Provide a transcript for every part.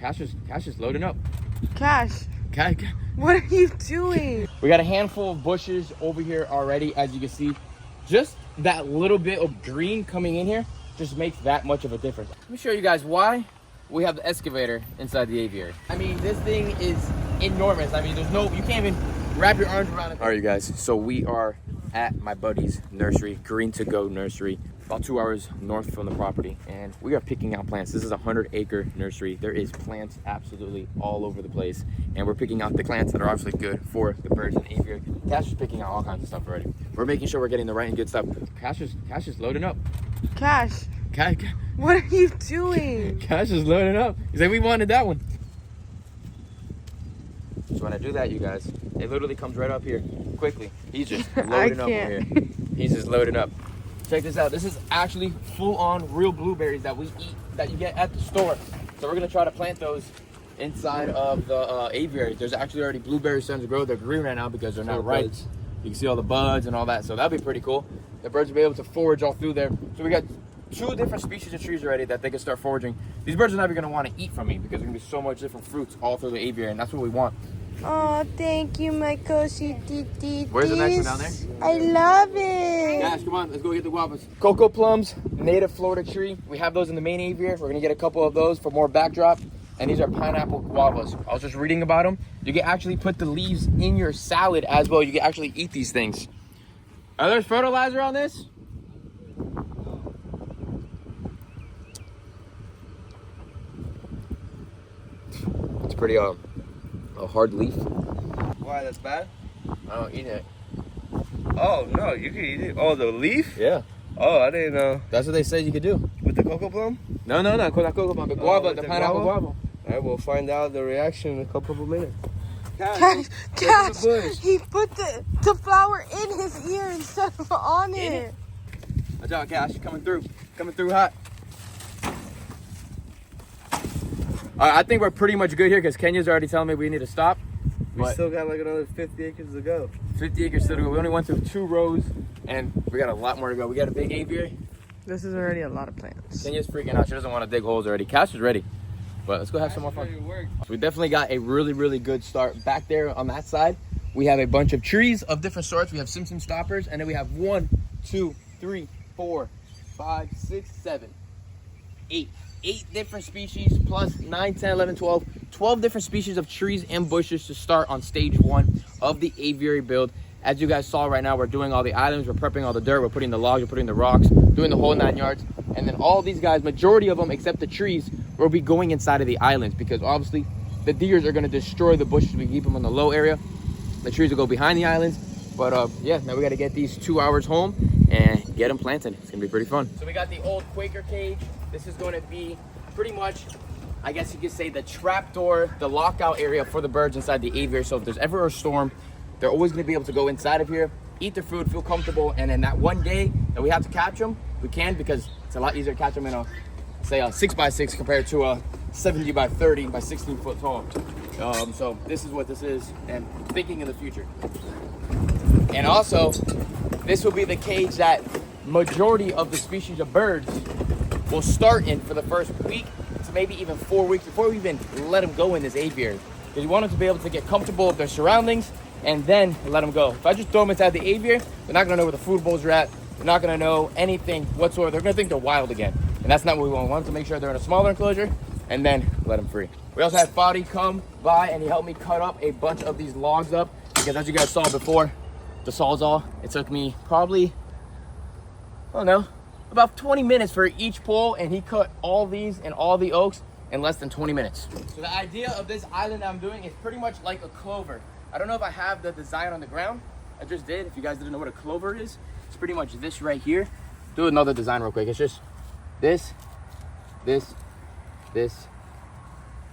Cash is loading up. Cash, what are you doing? We got a handful of bushes over here already, as you can see. Just that little bit of green coming in here just makes that much of a difference. Let me show you guys why we have the excavator inside the aviary. I mean, this thing is enormous. I mean, you can't even wrap your arms around it. All right, you guys, so we are at my buddy's nursery, Green to Go Nursery, about 2 hours north from the property, and we are picking out plants. This is a 100-acre nursery. There is plants absolutely all over the place, and we're picking out the plants that are obviously good for the birds in the aviary. Cash is picking out all kinds of stuff already. We're making sure we're getting the right and good stuff. Cash is loading up. Cash, what are you doing? Cash is loading up. He's like, we wanted that one. So when I do that, you guys, it literally comes right up here quickly. He's just loading up over here. He's just loading up. Check this out. This is actually full-on real blueberries that we eat, that you get at the store. So we're gonna try to plant those inside of the aviary. There's actually already blueberries starting to grow. They're green right now because they're not ripe. You can see all the buds and all that. So that'd be pretty cool. The birds will be able to forage all through there. So we got 2 different species of trees already that they can start foraging. These birds are never gonna want to eat from me because there's gonna be so much different fruits all through the aviary, and that's what we want. Oh, thank you, my cosititis. Where's the next one down there? I love it. Guys, come on, let's go get the guavas. Cocoa plums, native Florida tree. We have those in the main aviary. We're gonna get a couple of those for more backdrop. And these are pineapple guavas. I was just reading about them. You can actually put the leaves in your salad as well. You can actually eat these things. Are there fertilizer on this? It's pretty a hard leaf. Why, that's bad? I don't eat it. Oh, no, you can eat it. Oh, the leaf? Yeah. Oh, I didn't know. That's what they said you could do. With the cocoa plum? No, not cocoa plum, the guava, the pineapple guava. All right, we'll find out the reaction in a couple of minutes. Cash, he put the flower in his ear instead of on it. Watch out, Cash, coming through hot. I think we're pretty much good here because Kenya's already telling me we need to stop. We still got like another 50 acres to go. 50 acres still to go. We only went through 2 rows and we got a lot more to go. We got a big aviary. This is already a lot of plants. Kenya's freaking out. She doesn't want to dig holes already. Cash is ready. But let's go have some more fun. So we definitely got a really, really good start. Back there on that side, we have a bunch of trees of different sorts. We have Simpson stoppers, and then we have 1, 2, 3, 4, 5, 6, 7, 8. 8 different species plus 9, 10, 11, 12 different species of trees and bushes to start on stage 1 of the aviary build. As you guys saw right now, we're doing all the islands, we're prepping all the dirt, we're putting the logs, we're putting the rocks, doing the whole 9 yards. And then all these guys, majority of them except the trees, will be going inside of the islands because obviously the deers are going to destroy the bushes. We keep them in the low area. The trees will go behind the islands. But yeah, now we got to get these 2 hours home and get them planted. It's going to be pretty fun. So we got the old Quaker cage. This is going to be pretty much, I guess you could say, the trap door, the lockout area for the birds inside the aviary. So if there's ever a storm, they're always going to be able to go inside of here, eat their food, feel comfortable. And then that one day that we have to catch them, we can, because it's a lot easier to catch them in a, say, a 6x6 compared to a 70 by 30 by 16 foot tall. So this is what this is, and thinking in the future. And also, this will be the cage that majority of the species of birds will start in for the first week to maybe even 4 weeks before we even let them go in this aviary. Because we want them to be able to get comfortable with their surroundings and then let them go. If I just throw them inside the aviary, they're not gonna know where the food bowls are at. They're not gonna know anything whatsoever. They're gonna think they're wild again. And that's not what we want. We want to make sure they're in a smaller enclosure and then let them free. We also had Fadi come by and he helped me cut up a bunch of these logs up because as you guys saw before, the Sawzall, it took me probably, I don't know, about 20 minutes for each pole, and he cut all these and all the oaks in less than 20 minutes. So the idea of this island I'm doing is pretty much like a clover. I don't know if I have the design on the ground. I just did. If you guys didn't know what a clover is, it's pretty much this right here. Do another design real quick. It's just this, this, this,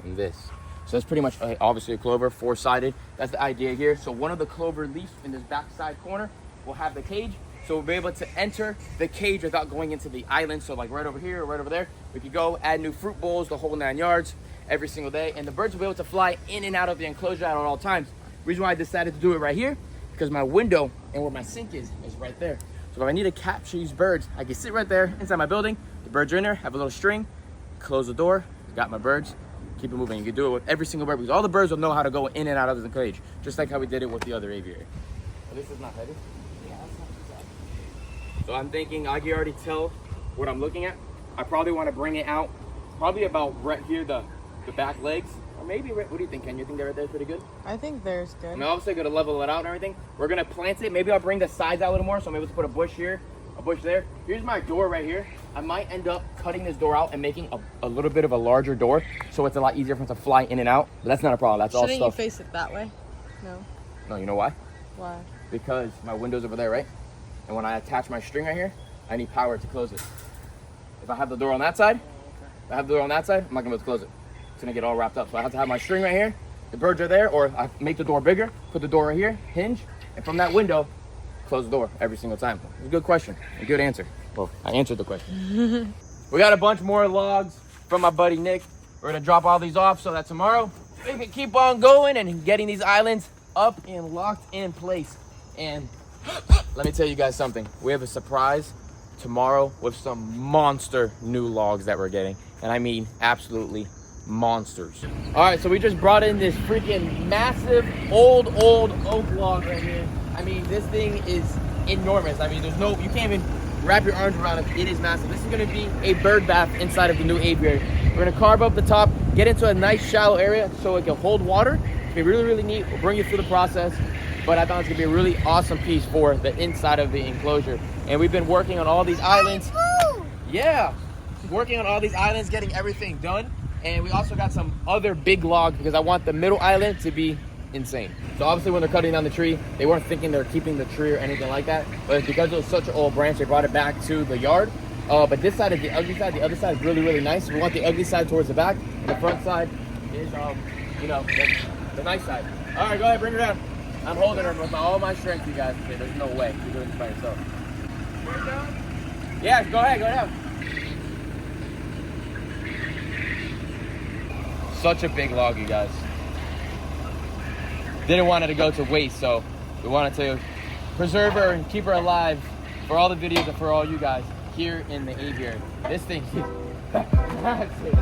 and this. So that's pretty much obviously a clover, 4-sided. That's the idea here. So one of the clover leaves in this backside corner will have the cage. So we'll be able to enter the cage without going into the island. So like right over here or right over there, we could go add new fruit bowls, the whole 9 yards every single day. And the birds will be able to fly in and out of the enclosure at all times. Reason why I decided to do it right here, because my window and where my sink is right there. So if I need to capture these birds, I can sit right there inside my building. The birds are in there, have a little string, close the door, got my birds, keep it moving. You can do it with every single bird because all the birds will know how to go in and out of the cage, just like how we did it with the other aviary. At least it's not heavy. Yeah, it's not too bad. So I'm thinking, I can already tell what I'm looking at. I probably want to bring it out, probably about right here, the back legs. Or maybe, what do you think, Ken? You think they're right there pretty good? I think there's good. I mean, obviously going to level it out and everything. We're going to plant it. Maybe I'll bring the sides out a little more. So I'm able to put a bush here, a bush there. Here's my door right here. I might end up cutting this door out and making a little bit of a larger door. So it's a lot easier for it to fly in and out. But that's not a problem. That's all Shouldn't stuff. you face it that way? No. No, you know why? Why? Because my window's over there, right? And when I attach my string right here, I need power to close it. If I have the door on that side, I'm not gonna be able to close it. It's gonna get all wrapped up. So I have to have my string right here, the birds are there, or I make the door bigger, put the door right here, hinge, and from that window, close the door every single time. It's a good question, a good answer. Well, I answered the question. We got a bunch more logs from my buddy Nick. We're gonna drop all these off so that tomorrow we can keep on going and getting these islands up and locked in place. And let me tell you guys something. We have a surprise tomorrow with some monster new logs that we're getting. And I mean absolutely monsters. All right, so we just brought in this freaking massive old oak log right here. I mean, this thing is enormous. I mean, you can't even wrap your arms around it. It is massive. This is gonna be a bird bath inside of the new aviary. We're gonna carve up the top, get into a nice shallow area so it can hold water. It's gonna be really, really neat. We'll bring you through the process. But I thought it's gonna be a really awesome piece for the inside of the enclosure. And we've been working on all these islands. Yeah, working on all these islands, getting everything done. And we also got some other big logs because I want the middle island to be insane. So obviously when they're cutting down the tree, they weren't thinking they're keeping the tree or anything like that. But because it was such an old branch, they brought it back to the yard. But this side is the ugly side. The other side is really, really nice. We want the ugly side towards the back. The front side is, the nice side. All right, go ahead, bring her down. I'm holding her with all my strength, you guys. Okay, there's no way you're doing this by yourself. Yeah, go ahead. Such a big log, you guys. Didn't want it to go to waste, so we wanted to preserve her and keep her alive for all the videos and for all you guys here in the aviary. This thing is massive.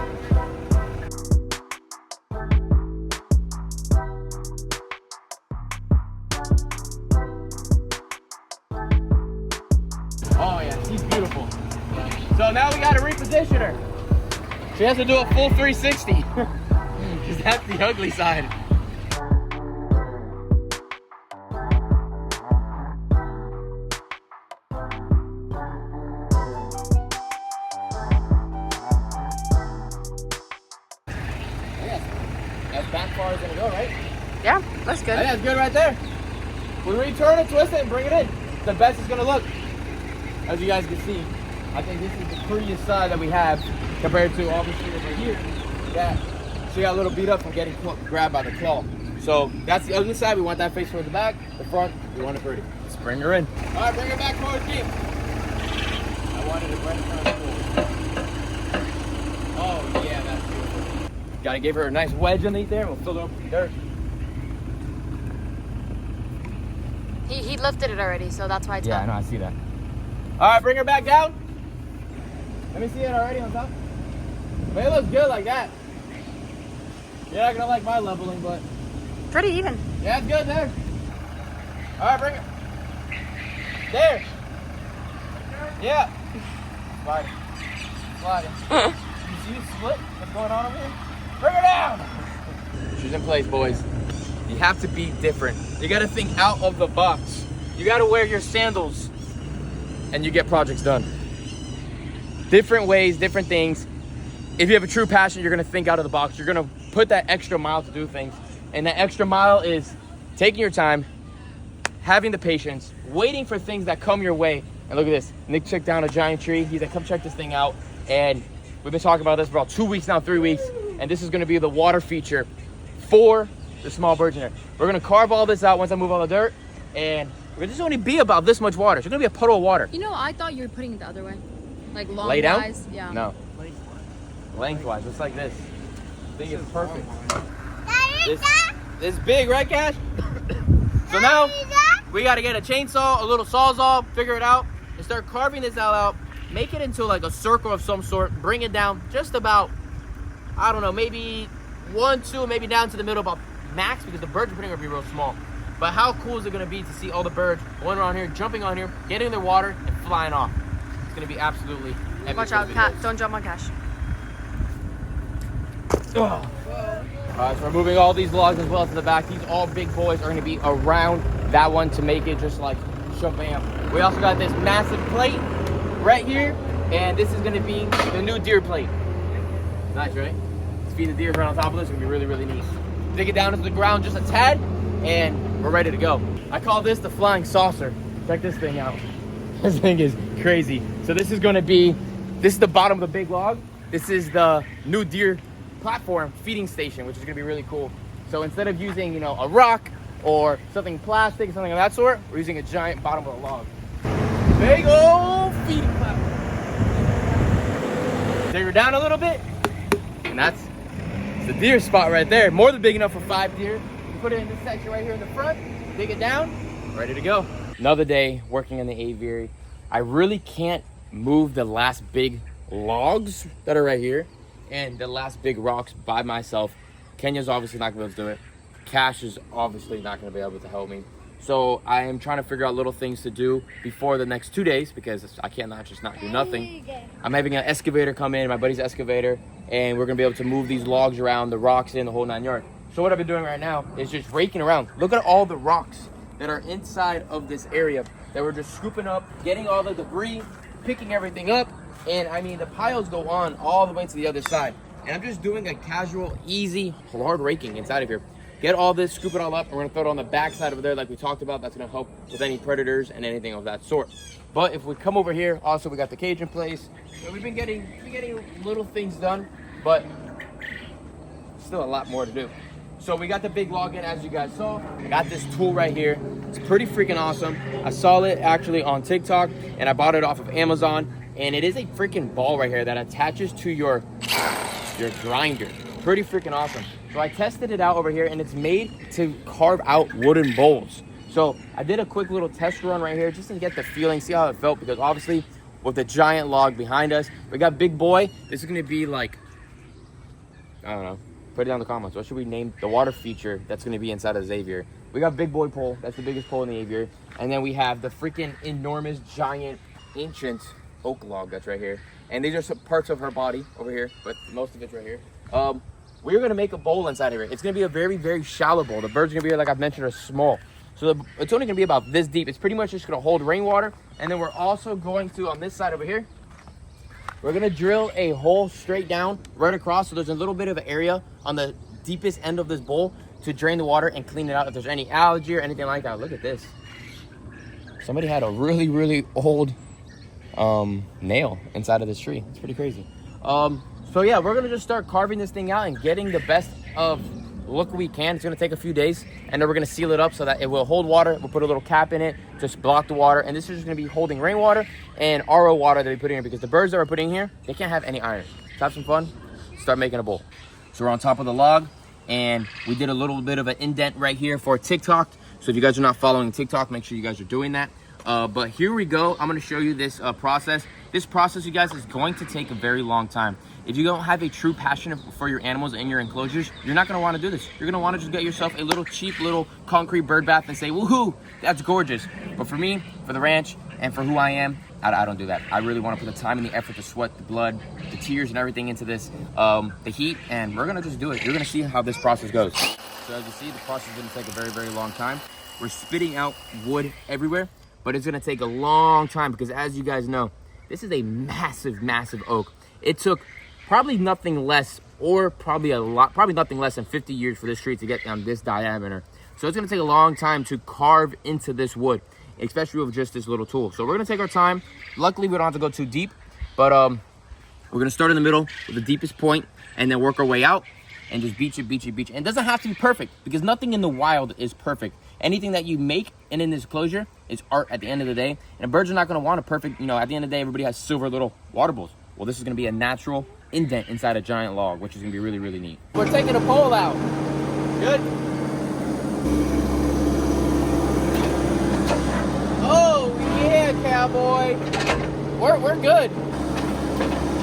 Oh yeah, she's beautiful. So now we gotta reposition her. She has to do a full 360. Because that's the ugly side. As back far as it's gonna go, right? Yeah, that's good. I think that's good right there. When we turn it, twist it, and bring it in, the best it's gonna look. As you guys can see, I think this is the prettiest side that we have compared to obviously over here. Yeah, she got a little beat up from getting grabbed by the claw. So that's the ugly side. We want that face towards the back. The front, we want it pretty. Let's bring her in. All right, bring her back towards me. I wanted it right in front of the pool. Oh yeah, that's beautiful. Gotta give her a nice wedge underneath there. We'll fill her up with dirt. He lifted it already, so that's why it's Yeah, up. I know, I see that. All right, bring her back down. Let me see it already on top. But it looks good like that. You're not gonna like my leveling, but Pretty even. yeah, it's good there. All right, bring it. There. Yeah. Slide. You see the split? What's going on over here? Bring her down. She's in place, boys. You have to be different. You gotta think out of the box. You gotta wear your sandals and you get projects done. Different ways, different things. If you have a true passion, you're gonna think out of the box. You're gonna put that extra mile to do things. And that extra mile is taking your time, having the patience, waiting for things that come your way. And look at this, Nick took down a giant tree. He's like, come check this thing out. And we've been talking about this for about 2 weeks now, 3 weeks. And this is gonna be the water feature for the small birds in there. We're gonna carve all this out once I move all the dirt. And we're just gonna be about this much water. It's gonna be a puddle of water. You know, I thought you were putting it the other way. Like long Lay down? wise. Yeah. No. Lengthwise, just like this. I think it's perfect. This big, right, Cash? So now we got to get a chainsaw, a little sawzall, figure it out, and start carving this out. Make it into like a circle of some sort. Bring it down just about, I don't know, maybe 1, 2, maybe down to the middle about max, because the birds are pretty gonna be real small. But how cool is it gonna be to see all the birds going around here, jumping on here, getting in their water, and flying off? It's gonna be absolutely epic. Watch out, Cat. Don't jump on Cash. All right, so we're moving all these logs as well to the back. These all big boys are gonna be around that one to make it just like shabam. We also got this massive plate right here, and this is gonna be the new deer plate. Nice, right? Let's feed the deer right on top of this. It's gonna be really, really neat. Dig it down into the ground just a tad, and we're ready to go. I call this the flying saucer. Check this thing out. This thing is crazy. So this is gonna be, this is the bottom of the big log. This is the new deer platform feeding station, which is gonna be really cool. So instead of using, you know, a rock or something plastic, something of that sort, we're using a giant bottom of the log. Big old feeding platform. Dig her down a little bit, and that's the deer spot right there. More than big enough for 5 deer. You put it in this section right here in the front, dig it down, ready to go. Another day working in the aviary. I really can't move the last big logs that are right here and the last big rocks by myself. Kenya's obviously not gonna be able to do it. Cash is obviously not gonna be able to help me. So I am trying to figure out little things to do before the next 2 days, because I can't just not do nothing. I'm having an excavator come in, my buddy's excavator, and we're gonna be able to move these logs around, the rocks in the whole 9 yards. So what I've been doing right now is just raking around. Look at all the rocks that are inside of this area that we're just scooping up, getting all the debris, picking everything up. And I mean, the piles go on all the way to the other side. And I'm just doing a casual, easy, hard raking inside of here. Get all this, scoop it all up, and we're gonna throw it on the back side over there like we talked about. That's gonna help with any predators and anything of that sort. But if we come over here, also we got the cage in place. So we've been getting little things done, but still a lot more to do. So we got the big log in, as you guys saw. I got this tool right here. It's pretty freaking awesome. I saw it actually on TikTok, and I bought it off of Amazon. And it is a freaking ball right here that attaches to your grinder. Pretty freaking awesome. So I tested it out over here, and it's made to carve out wooden bowls. So I did a quick little test run right here just to get the feeling, see how it felt, because obviously with the giant log behind us, we got big boy. This is gonna be like, I don't know, put it down in the comments. What should we name the water feature that's gonna be inside of this aviary? We got big boy pole, that's the biggest pole in the aviary. And then we have the freaking enormous, giant, ancient oak log that's right here. And these are some parts of her body over here, but most of it's right here. We're gonna make a bowl inside of here. It's gonna be a very, very shallow bowl. The birds are gonna be, like I've mentioned, are small. So it's only gonna be about this deep. It's pretty much just gonna hold rainwater. And then we're also going to, on this side over here, we're gonna drill a hole straight down, right across. So there's a little bit of an area on the deepest end of this bowl to drain the water and clean it out if there's any algae or anything like that. Look at this. Somebody had a really, really old nail inside of this tree. It's pretty crazy. So yeah, we're gonna just start carving this thing out and getting the best of look we can. It's gonna take a few days, and then we're gonna seal it up so that it will hold water. We'll put a little cap in it, just block the water, and this is just gonna be holding rainwater and RO water that we put in here, because the birds that we're putting here, they can't have any iron. Let's have some fun, start making a bowl. So we're on top of the log, and we did a little bit of an indent right here for TikTok. So if you guys are not following TikTok, make sure you guys are doing that. But here we go. I'm gonna show you this process. This process, you guys, is going to take a very long time. If you don't have a true passion for your animals in your enclosures, you're not gonna wanna do this. You're gonna wanna just get yourself a little cheap little concrete bird bath and say, woohoo, that's gorgeous. But for me, for the ranch, and for who I am, I don't do that. I really wanna put the time and the effort, the sweat, the blood, the tears and everything into this, the heat, and we're gonna just do it. You're gonna see how this process goes. So as you see, the process is gonna take a very, very long time. We're spitting out wood everywhere, but it's gonna take a long time because, as you guys know, this is a massive, massive oak. It took probably nothing less, or probably nothing less than 50 years for this tree to get down this diameter. So it's gonna take a long time to carve into this wood, especially with just this little tool. So we're gonna take our time. Luckily, we don't have to go too deep, but we're gonna start in the middle with the deepest point and then work our way out and just beach it. And it doesn't have to be perfect, because nothing in the wild is perfect. Anything that you make and in this closure is art at the end of the day. And birds are not gonna want a perfect, you know, at the end of the day, everybody has silver little water bowls. Well, this is gonna be a natural indent inside a giant log, which is gonna be really, really neat. We're taking a pole out. Good. Oh, yeah, cowboy. We're good.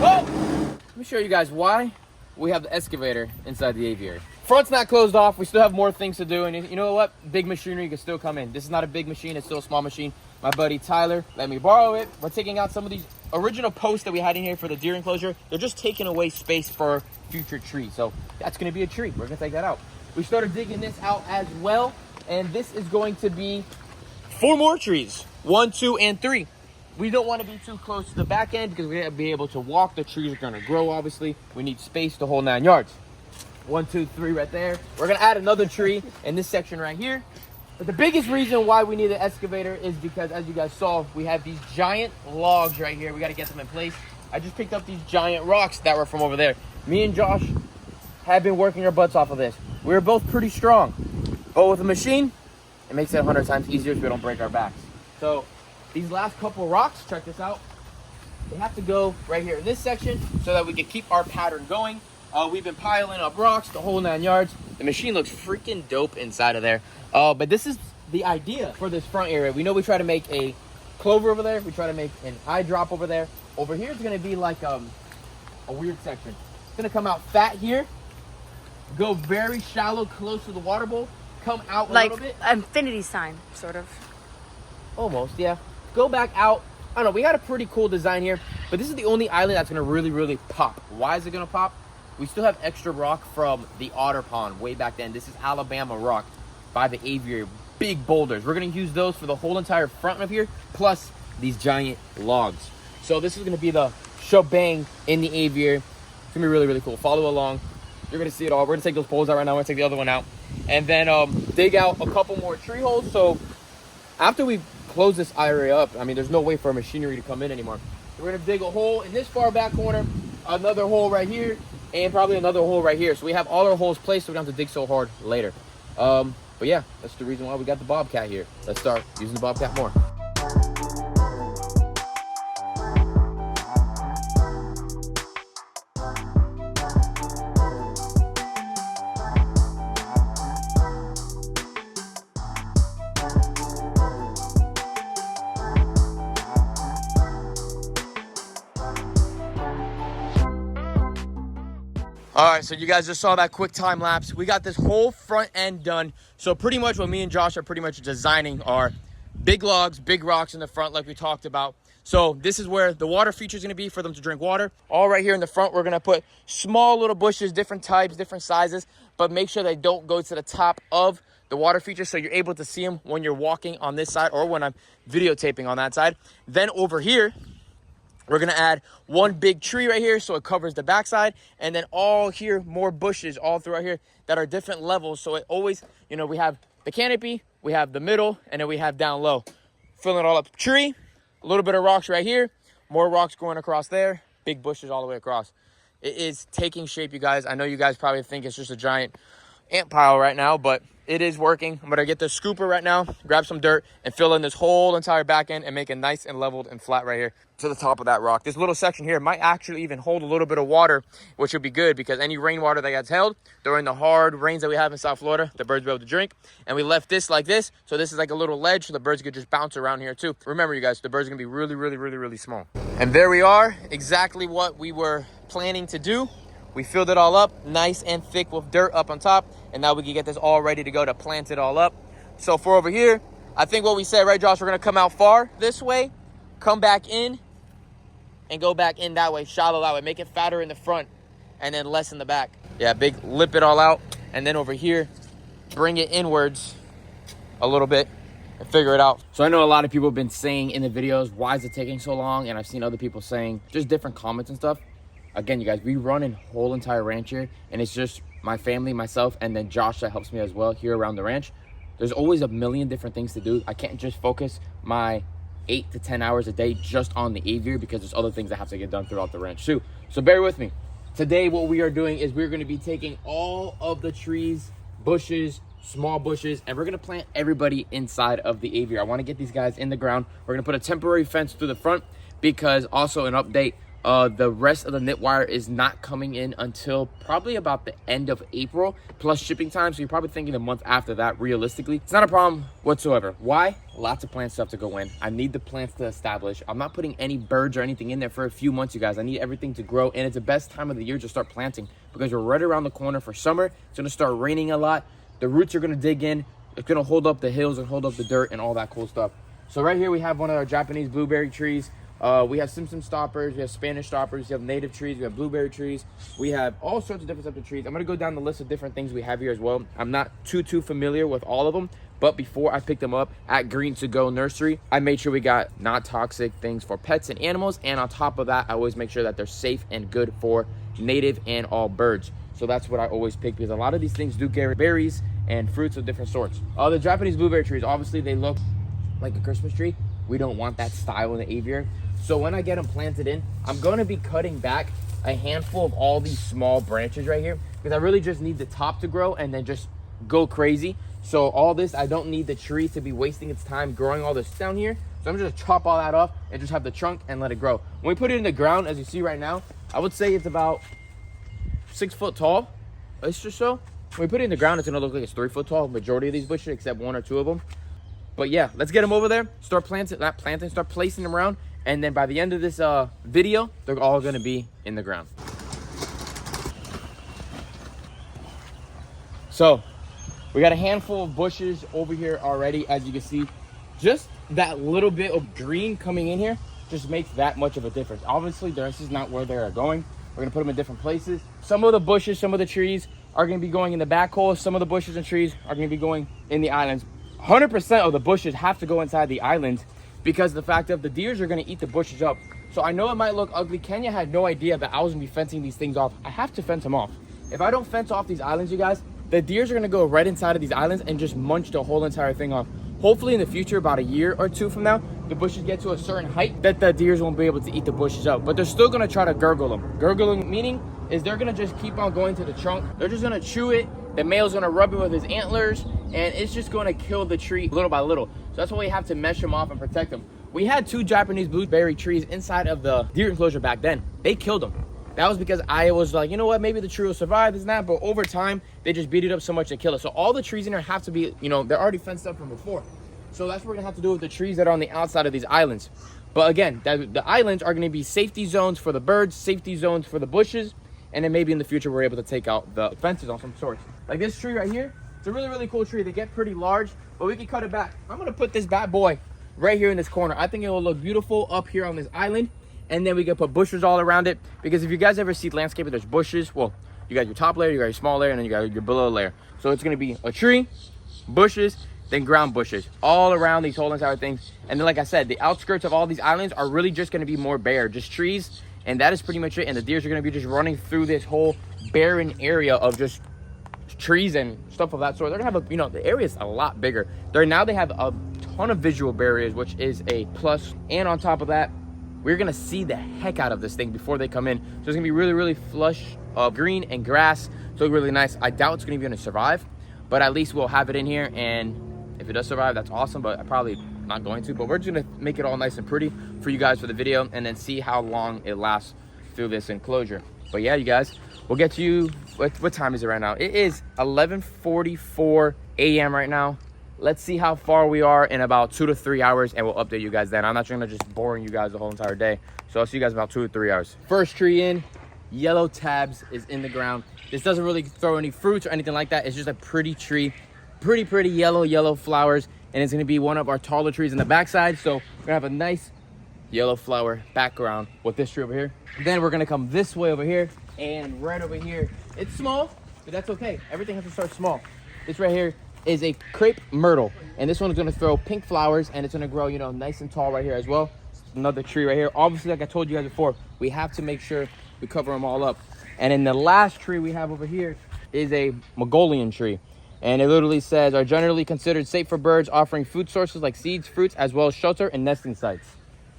Oh, let me show you guys why we have the excavator inside the aviary. Front's not closed off. We still have more things to do. And you know what? Big machinery can still come in. This is not a big machine. It's still a small machine. My buddy Tyler let me borrow it. We're taking out some of these original posts that we had in here for the deer enclosure. They're just taking away space for future trees. So that's going to be a tree. We're going to take that out. We started digging this out as well. And this is going to be 4 more trees. 1, 2, and 3. We don't want to be too close to the back end because we're going to be able to walk. The trees are going to grow, obviously. We need space the whole 9 yards. 1, 2, 3 right there. We're going to add another tree in this section right here. But the biggest reason why we need an excavator is because, as you guys saw, we have these giant logs right here. We got to get them in place. I just picked up these giant rocks that were from over there. Me and Josh have been working our butts off of this. We're both pretty strong. But with a machine, it makes it 100 times easier so we don't break our backs. So these last couple rocks, check this out. They have to go right here in this section so that we can keep our pattern going. We've been piling up rocks the whole 9 yards. The machine looks freaking dope inside of there. But this is the idea for this front area. We know we try to make a clover over there. We try to make an eye drop over there. Over here is going to be like a weird section. It's going to come out fat here, go very shallow, close to the water bowl, come out a little bit. Like infinity sign, sort of. Almost, yeah. Go back out. I don't know. We got a pretty cool design here, but this is the only island that's going to really pop. Why is it going to pop? We still have extra rock from the otter pond way back then. This is Alabama rock by the Aviary. Big boulders. We're going to use those for the whole entire front of here, plus these giant logs. So this is going to be the shebang in the Aviary. It's going to be really cool. Follow along. You're going to see it all. We're going to take those poles out right now. We're going to take the other one out. And then dig out a couple more tree holes. So after we close this area up, I mean, there's no way for machinery to come in anymore. So we're going to dig a hole in this far back corner, another hole right here, and probably another hole right here. So we have all our holes placed so we don't have to dig so hard later. But yeah, that's the reason why we got the Bobcat here. Let's start using the Bobcat more. All right, so you guys just saw that quick time lapse. We got this whole front end done. So pretty much what me and Josh are pretty much designing are big logs, big rocks in the front like we talked about. So this is where the water feature is going to be for them to drink water. All right here in the front, we're going to put small little bushes, different types, different sizes, but make sure they don't go to the top of the water feature so you're able to see them when you're walking on this side or when I'm videotaping on that side. Then over here, we're going to add one big tree right here so it covers the backside. And then all here, more bushes all throughout here that are different levels. So it always, you know, we have the canopy, we have the middle, and then we have down low. Filling it all up. Tree, a little bit of rocks right here, more rocks going across there, big bushes all the way across. It is taking shape, you guys. I know you guys probably think it's just a giant ant pile right now, but it is working. I'm going to get the scooper right now, grab some dirt, and fill in this whole entire back end and make it nice and leveled and flat right here to the top of that rock. This little section here might actually even hold a little bit of water, which would be good because any rainwater that gets held during the hard rains that we have in South Florida, the birds will be able to drink. And we left this like this, so this is like a little ledge so the birds could just bounce around here too. Remember, you guys, the birds are going to be really small. And there we are, exactly what we were planning to do. We filled it all up nice and thick with dirt up on top. And now we can get this all ready to go to plant it all up. So for over here, I think what we said, right, Josh? We're going to come out far this way, come back in, and go back in that way, shallow that way. Make it fatter in the front and then less in the back. Yeah, big lip it all out. And then over here, bring it inwards a little bit and figure it out. So I know a lot of people have been saying in the videos, why is it taking so long? And I've seen other people saying just different comments and stuff. Again, you guys, we run a whole entire ranch here, and it's just my family, myself, and then Josh that helps me as well here around the ranch. There's always a million different things to do. I can't just focus my 8 to 10 hours a day just on the aviary because there's other things that have to get done throughout the ranch too. So bear with me. Today, what we are doing is we're going to be taking all of the trees, bushes, small bushes, and we're going to plant everybody inside of the aviary. I want to get these guys in the ground. We're going to put a temporary fence through the front because also an update, The rest of the knit wire is not coming in until probably about the end of April, plus shipping time. So you're probably thinking a month after that, realistically. It's not a problem whatsoever. Why? Lots of plant stuff to go in. I need the plants to establish. I'm not putting any birds or anything in there for a few months, you guys. I need everything to grow, and it's the best time of the year to start planting because we're right around the corner for summer. It's gonna start raining a lot. The roots are gonna dig in. It's gonna hold up the hills and hold up the dirt and all that cool stuff. So right here we have one of our Japanese blueberry trees. We have Simpson stoppers, we have Spanish stoppers, we have native trees, we have blueberry trees, we have all sorts of different types of trees. I'm gonna go down the list of different things we have here as well. I'm not too familiar with all of them, but before I picked them up at Green to Go Nursery, I made sure we got not toxic things for pets and animals, and on top of that, I always make sure that they're safe and good for native and all birds. So that's what I always pick, because a lot of these things do carry berries and fruits of different sorts. The Japanese blueberry trees, obviously they look like a Christmas tree. We don't want that style in the aviary. So when I get them planted in, I'm going to be cutting back a handful of all these small branches right here, because I really just need the top to grow and then just go crazy. So all this, I don't need the tree to be wasting its time growing all this down here. So I'm just gonna chop all that off and just have the trunk and let it grow. When we put it in the ground, as you see right now, I would say it's about 6 foot tall, ish or so. When we put it in the ground, it's gonna look like it's 3 foot tall, majority of these bushes, except 1 or 2 of them. But yeah, let's get them over there, start planting, start placing them around. And then by the end of this video, they're all gonna be in the ground. So we got a handful of bushes over here already, as you can see. Just that little bit of green coming in here just makes that much of a difference. Obviously, this is not where they're going. We're gonna put them in different places. Some of the bushes, some of the trees are gonna be going in the back hole. Some of the bushes and trees are gonna be going in the islands. 100% of the bushes have to go inside the islands, because the fact of the deers are going to eat the bushes up. So I know it might look ugly. Kenya had no idea that I was going to be fencing these things off. I have to fence them off. If I don't fence off these islands, you guys, the deers are going to go right inside of these islands and just munch the whole entire thing off. Hopefully in the future, about a year or 2 from now, the bushes get to a certain height that the deers won't be able to eat the bushes up. But they're still going to try to gurgle them. Gurgling meaning is they're going to just keep on going to the trunk. They're just going to chew it. The male's going to rub it with his antlers, and it's just going to kill the tree little by little. So that's why we have to mesh them off and protect them. We had 2 Japanese blueberry trees inside of the deer enclosure back then. They killed them. That was because I was like, you know what, maybe the tree will survive, this and that, but over time, they just beat it up so much they kill it. So all the trees in there have to be, you know, they're already fenced up from before. So that's what we're gonna have to do with the trees that are on the outside of these islands. But again, the islands are gonna be safety zones for the birds, safety zones for the bushes, and then maybe in the future, we're able to take out the fences on some sorts. Like this tree right here, it's a really, really cool tree. They get pretty large, but we can cut it back. I'm gonna put this bad boy right here in this corner. I think it will look beautiful up here on this island, and then we can put bushes all around it, because if you guys ever see landscaping, there's bushes. Well, you got your top layer, you got your small layer, and then you got your below layer. So it's gonna be a tree, bushes, then ground bushes all around these whole entire things. And then, like I said, the outskirts of all these islands are really just gonna be more bare, just trees, and that is pretty much it. And the deers are gonna be just running through this whole barren area of just trees and stuff of that sort. They're gonna have a, you know, the area is a lot bigger. Now they have a ton of visual barriers, which is a plus. And on top of that, we're gonna see the heck out of this thing before they come in. So it's gonna be really, really flush of green and grass. So really nice. I doubt it's gonna survive, but at least we'll have it in here. And if it does survive, that's awesome, but I probably not going to. But we're just gonna make it all nice and pretty for you guys for the video, and then see how long it lasts through this enclosure. But yeah, you guys, we'll get to you. What time is it right now? It is 11:44 a.m. right now. Let's see how far we are in about 2 to 3 hours, and we'll update you guys then. I'm not trying to just boring you guys the whole entire day. So I'll see you guys in about 2 to 3 hours. First tree in, yellow tabs is in the ground. This doesn't really throw any fruits or anything like that. It's just a pretty tree. Pretty yellow flowers, and it's going to be one of our taller trees in the backside. So we're going to have a nice yellow flower background with this tree over here. Then we're going to come this way over here, and right over here, it's small, but that's okay. Everything has to start small. This right here is a crepe myrtle, and this one is going to throw pink flowers, and it's going to grow, you know, nice and tall right here as well. Another tree right here. Obviously, like I told you guys before, we have to make sure we cover them all up. And then the last tree we have over here is a Mongolian tree. And it literally says, are generally considered safe for birds, offering food sources like seeds, fruits, as well as shelter and nesting sites.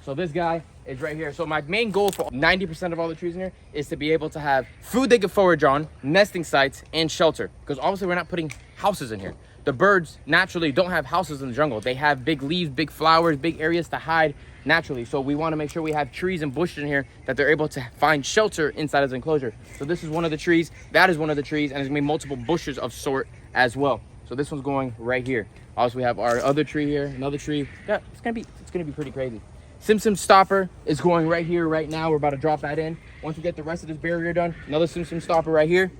So this guy is right here. So my main goal for 90% of all the trees in here is to be able to have food they can forage on, nesting sites, and shelter. Because obviously we're not putting houses in here. The birds naturally don't have houses in the jungle. They have big leaves, big flowers, big areas to hide naturally. So we want to make sure we have trees and bushes in here that they're able to find shelter inside of the enclosure. So this is one of the trees, that is one of the trees, and there's gonna be multiple bushes of sort as well. So this one's going right here. Also, we have our other tree here, another tree. Yeah, it's gonna be pretty crazy. Simpson stopper is going right here, right now. We're about to drop that in. Once we get the rest of this barrier done, another Simpson stopper right here.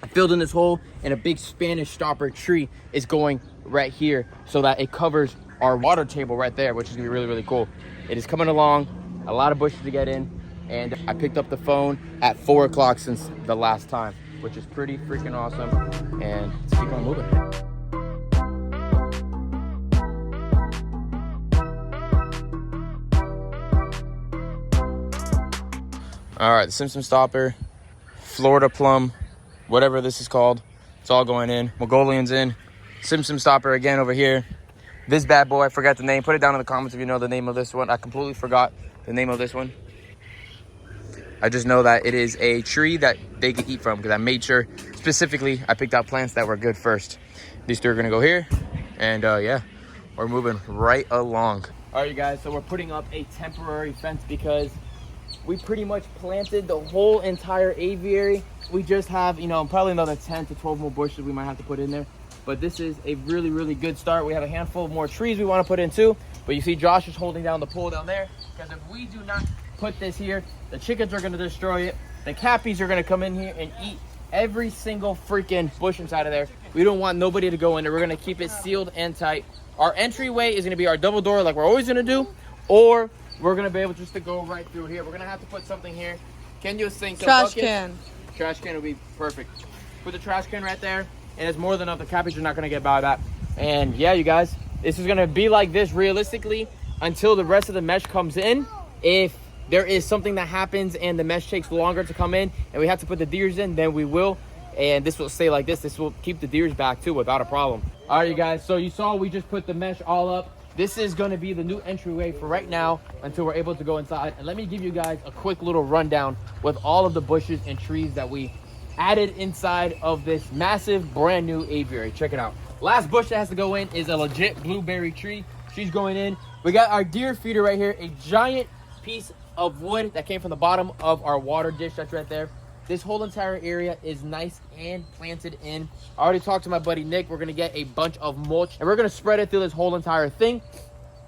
I filled in this hole, and a big Spanish stopper tree is going right here so that it covers our water table right there, which is gonna be really, really cool. It is coming along, a lot of bushes to get in, and I picked up the phone at 4 o'clock since the last time, which is pretty freaking awesome. And let's keep on moving. All right, the Simpson stopper, Florida plum, whatever this is called, it's all going in. Mongolian's in. Simpson stopper again over here. This bad boy, I forgot the name. Put it down in the comments if you know the name of this one. I completely forgot the name of this one. I just know that it is a tree that they can eat from because I made sure specifically I picked out plants that were good first. These two are gonna go here, and yeah, we're moving right along. All right, you guys, so we're putting up a temporary fence because we pretty much planted the whole entire aviary. We just have, you know, probably another 10 to 12 more bushes we might have to put in there. But this is a really, really good start. We have a handful of more trees we want to put in too. But you see Josh is holding down the pole down there. Because if we do not put this here, the chickens are going to destroy it. The cappies are going to come in here and eat every single freaking bush inside of there. We don't want nobody to go in there. We're going to keep it sealed and tight. Our entryway is going to be our double door like we're always going to do. Or we're going to be able just to go right through here. We're going to have to put something here. Can you sing some Trash buckets? can. Trash can will be perfect. Put the trash can right there. And it's more than enough. The cappies are not going to get by that. And yeah, you guys, this is going to be like this realistically until the rest of the mesh comes in. If there is something that happens and the mesh takes longer to come in and we have to put the deers in, then we will. And this will stay like this. This will keep the deers back too without a problem. All right, you guys. So you saw we just put the mesh all up. This is going to be the new entryway for right now until we're able to go inside. And let me give you guys a quick little rundown with all of the bushes and trees that we added inside of this massive brand new aviary. Check it out. Last bush that has to go in is a legit blueberry tree. She's going in. We got our deer feeder right here, a giant piece of wood that came from the bottom of our water dish that's right there. This whole entire area is nice and planted in. I already talked to my buddy Nick. We're gonna get a bunch of mulch and we're gonna spread it through this whole entire thing.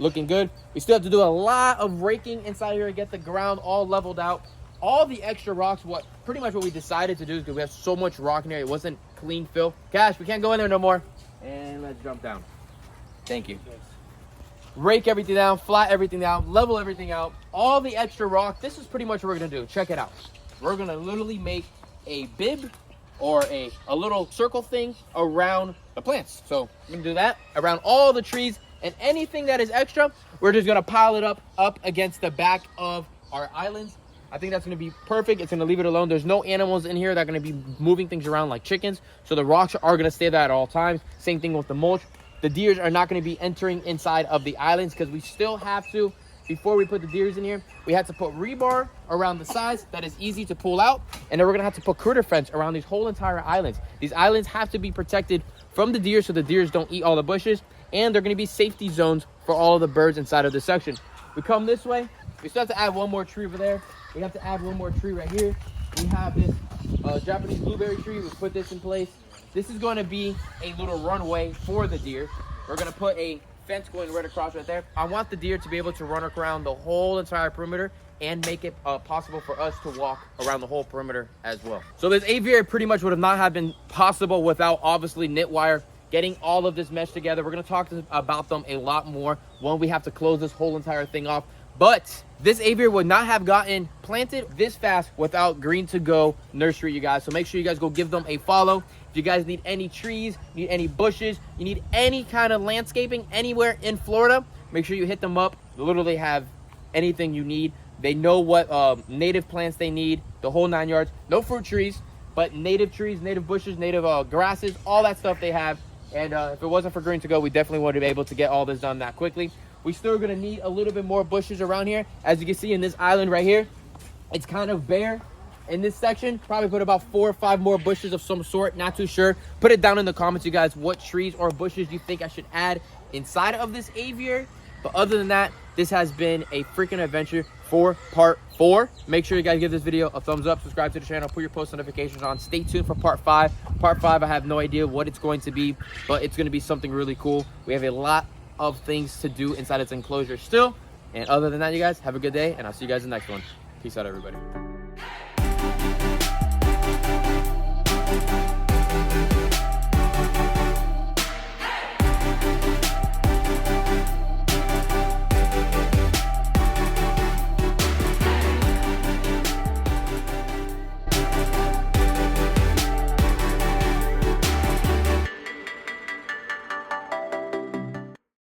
Looking good. We still have to do a lot of raking inside here to get the ground all leveled out. All the extra rocks, pretty much what we decided to do is because we have so much rock in here, it wasn't clean fill. Cash, we can't go in there no more. And let's jump down. Thank you. Rake everything down, flat everything down, level everything out. All the extra rock, this is pretty much what we're gonna do. Check it out. We're gonna literally make a bib or a little circle thing around the plants. So we're gonna do that around all the trees, and anything that is extra, we're just gonna pile it up against the back of our islands. I think that's going to be perfect. It's going to leave it alone. There's no animals in here that are going to be moving things around like chickens. So the rocks are going to stay there at all times. Same thing with the mulch. The deers are not going to be entering inside of the islands because we still have to, before we put the deers in here, we have to put rebar around the sides that is easy to pull out. And then we're going to have to put critter fence around these whole entire islands. These islands have to be protected from the deer so the deers don't eat all the bushes. And they're going to be safety zones for all of the birds inside of this section. We come this way. We still have to add one more tree over there. We have to add one more tree right here. We have this Japanese blueberry tree. We put this in place. This is going to be a little runway for the deer. We're going to put a fence going right across right there. I want the deer to be able to run around the whole entire perimeter and make it possible for us to walk around the whole perimeter as well. So this aviary pretty much would have not have been possible without obviously knit wire, getting all of this mesh together. We're going to talk about them a lot more when we have to close this whole entire thing off. But this aviary would not have gotten planted this fast without Green to Go Nursery, you guys. So make sure you guys go give them a follow. If you guys need any trees, need any bushes, you need any kind of landscaping anywhere in Florida, make sure you hit them up. They literally have anything you need. They know what native plants they need, the whole 9 yards. No fruit trees, but native trees, native bushes, native grasses, all that stuff they have. And if it wasn't for Green to Go, we definitely would have been able to get all this done that quickly. We still gonna need a little bit more bushes around here. As you can see in this island right here, it's kind of bare. In this section, probably put about 4 or 5 more bushes of some sort, not too sure. Put it down in the comments, you guys, what trees or bushes you think I should add inside of this aviary. But other than that, this has been a freaking adventure for part 4. Make sure you guys give this video a thumbs up, subscribe to the channel, put your post notifications on. Stay tuned for part 5. Part 5, I have no idea what it's going to be, but it's going to be something really cool. We have a lot of things to do inside its enclosure still. And other than that, you guys, have a good day, and I'll see you guys in the next one. Peace out, everybody.